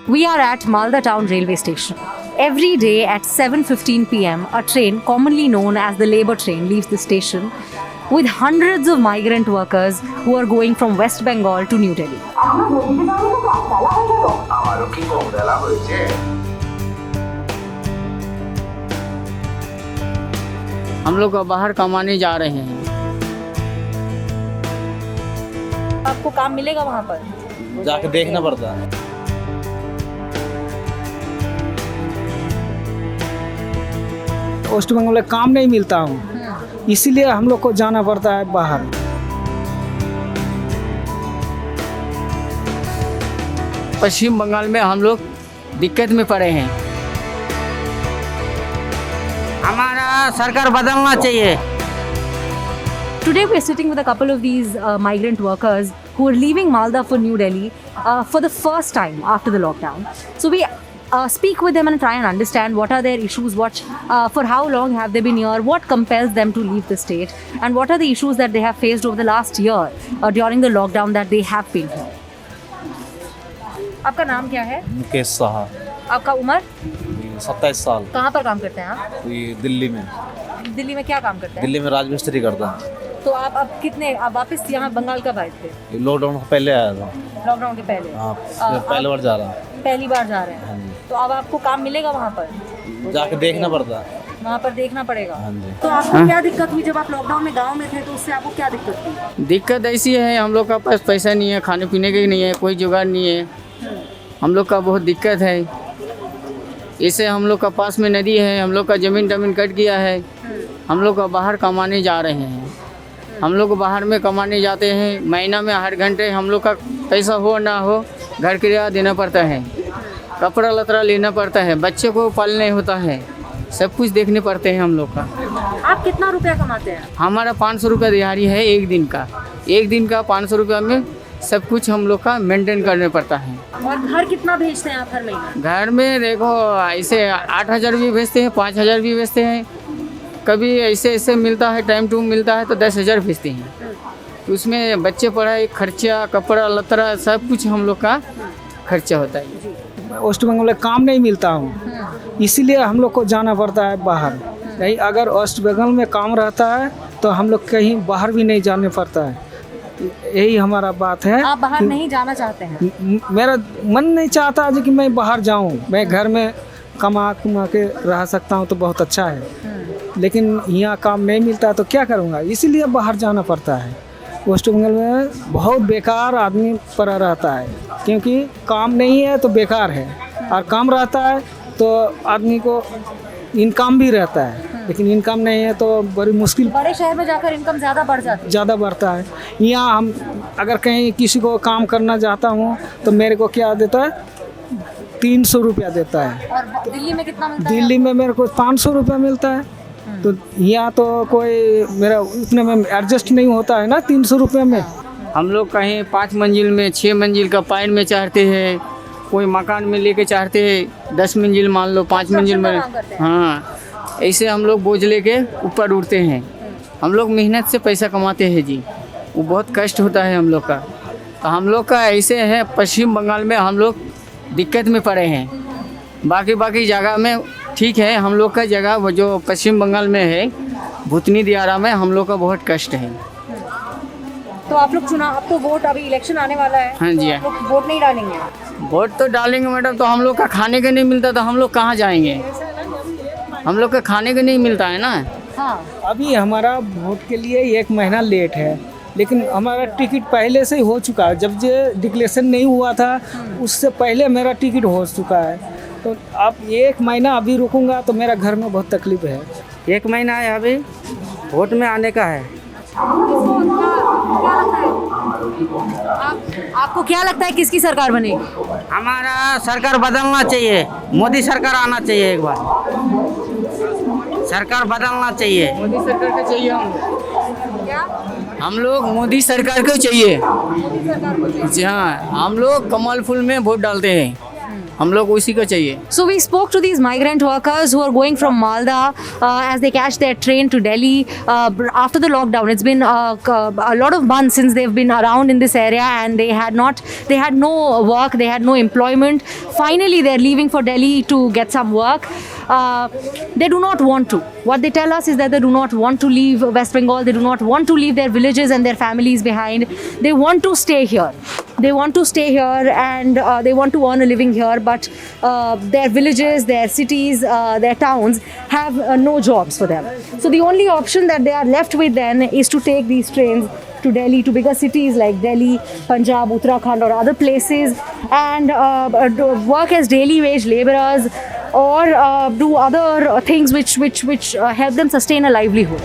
We are at Malda Town Railway Station. Every day at 7:15 p.m., a train commonly known as the Labour Train leaves the station with hundreds of migrant workers who are going from West Bengal to New Delhi. हम लोग बाहर कमाने जा रहे हैं। आपको काम मिलेगा वहाँ पर? जाके देखना पड़ता है। वेस्ट बंगाल में काम नहीं मिलता हूँ, इसीलिए हम लोग को जाना पड़ता है बाहर। पश्चिम बंगाल में हम लोग दिक्कत में पड़े हैं। हमारा सरकार बदलना चाहिए। Today we are sitting with a couple of these migrant workers who are leaving Malda for New Delhi for the first time after the lockdown. So we speak with them and try and understand what are their issues, for how long have they been here, what compels them to leave the state, and what are the issues that they have faced over the last year during the lockdown that they have been here. आपका नाम क्या है? मुकेश साहा। आपका उम्र? 27 साल। कहाँ पर काम करते हैं आप? ये दिल्ली में। दिल्ली में क्या काम करते हैं? दिल्ली में राजमिस्त्री करता है। तो आप अब आप वापस यहाँ बंगाल कब आए थे? लॉकडाउन से पहले आया था। लॉकडाउन के पहले? हाँ, पहली बार जा रहा हूँ। पहली बार जा रहे हैं। हाँ जी। तो अब आपको काम मिलेगा वहाँ पर? जाके देखना पड़ता है। वहाँ पर देखना पड़ेगा। हाँ जी। तो आपको क्या दिक्कत हुई जब आप लॉकडाउन में गांव में थे, तो उससे आपको क्या दिक्कत हुई? दिक्कत ऐसी है, हम लोग का पास पैसा नहीं है, खाने पीने के नहीं है, कोई जुगाड़ नहीं है। हम लोग का बहुत दिक्कत है। इससे हम लोग का पास में नदी है, हम लोग का ज़मीन टमीन कट गया है। हम लोग का बाहर कमाने जा रहे हैं। हम लोग बाहर में कमाने जाते हैं, महीना में हर घंटे हम लोग का पैसा हो ना हो घर किराया देना पड़ता है, कपड़ा लतरा लेना पड़ता है, बच्चे को पालने होता है, सब कुछ देखने पड़ते हैं हम लोग का। आप कितना रुपया कमाते हैं? हमारा 500 रुपया दिहाड़ी है एक दिन का। एक दिन का 500 रुपया में सब कुछ हम लोग का मेंटेन करने पड़ता है। और घर कितना भेजते हैं आप हर महीने? घर में देखो ऐसे 8,000 भी भेजते हैं, 5,000 भी भेजते हैं। कभी ऐसे ऐसे मिलता है, टाइम टू मिलता है तो 10,000 भेजते हैं। तो उसमें बच्चे पढ़ाई खर्चा, कपड़ा लतरा सब कुछ हम लोग का खर्चा होता है। वेस्ट बंगाल में काम नहीं मिलता हूँ, इसीलिए हम लोग को जाना पड़ता है बाहर। नहीं, अगर वेस्ट बंगाल में काम रहता है तो हम लोग कहीं बाहर भी नहीं जाने पड़ता है। यही हमारा बात है। आप बाहर नहीं जाना चाहते हैं? मेरा मन नहीं चाहता है कि मैं बाहर जाऊँ। मैं घर में कमा के रह सकता हूँ तो बहुत अच्छा है, लेकिन यहाँ काम नहीं मिलता तो क्या करूँगा, इसीलिए बाहर जाना पड़ता है। वेस्ट बंगाल में बहुत बेकार आदमी पड़ा रहता है, क्योंकि काम नहीं है तो बेकार है, और काम रहता है तो आदमी को इनकम भी रहता है, लेकिन इनकम नहीं है तो बड़ी मुश्किल। बड़े शहर में जाकर इनकम ज़्यादा बढ़ जाती है? ज़्यादा बढ़ता है। यहाँ हम अगर कहीं किसी को काम करना चाहता हूँ तो मेरे को क्या देता है, 300 रुपया देता है। और दिल्ली में कितना मिलता है? दिल्ली में मेरे को 500 रुपया मिलता है। तो यहाँ तो कोई मेरा उतने में एडजस्ट नहीं होता है ना 300 रुपये में। हम लोग कहीं 5 मंजिल में 6 मंजिल का पाइन में चाहते हैं, कोई मकान में लेके चाहते हैं 10 मंजिल, मान लो 5 मंजिल में। हाँ, ऐसे हम लोग बोझ लेके ऊपर उठते हैं। हम लोग मेहनत से पैसा कमाते हैं जी, वो बहुत कष्ट होता है हम लोग का। तो हम लोग का ऐसे है, पश्चिम बंगाल में हम लोग दिक्कत में पड़े हैं। बाकी जगह में ठीक है, हम लोग का जगह वो जो पश्चिम बंगाल में है भूतनी दियारा में हम लोग का बहुत कष्ट है। तो आप लोग चुनाव, अब तो वोट, अभी इलेक्शन आने वाला है। हाँ जी। तो आप लोग वोट नहीं डालेंगे? वोट तो डालेंगे मैडम, तो हम लोग का खाने का नहीं मिलता तो हम लोग कहाँ जाएंगे? हम लोग का खाने का नहीं मिलता है ना। हाँ, अभी हमारा वोट के लिए 1 महीना लेट है, लेकिन हमारा टिकट पहले से ही हो चुका है। जब ये डिक्लेरेशन नहीं हुआ था उससे पहले मेरा टिकट हो चुका है। तो अब 1 महीना अभी रुकूंगा तो मेरा घर में बहुत तकलीफ है। 1 महीना है अभी वोट में आने का है। आपको क्या लगता है किसकी सरकार बनेगी? हमारा सरकार बदलना चाहिए, मोदी सरकार आना चाहिए, एक बार सरकार बदलना चाहिए। मोदी सरकार को चाहिए हम लोग मोदी सरकार को चाहिए जी। हाँ, हम लोग कमल फूल में वोट डालते हैं। हम लोग को इसी का चाहिए। So we spoke to these migrant workers who are going from Malda as they catch their train to Delhi after the lockdown. It's been a lot of months since they've been around in this area, and they had no work, they had no employment. Finally, they're leaving for Delhi to get some work. They do not want to. What they tell us is that they do not want to leave West Bengal. They do not want to leave their villages and their families behind. They want to stay here. They want to stay here, and they want to earn a living here, but their villages, their cities, their towns have no jobs for them. So the only option that they are left with then is to take these trains to Delhi, to bigger cities like Delhi, Punjab, Uttarakhand or other places, and work as daily wage laborers or do other things which help them sustain a livelihood.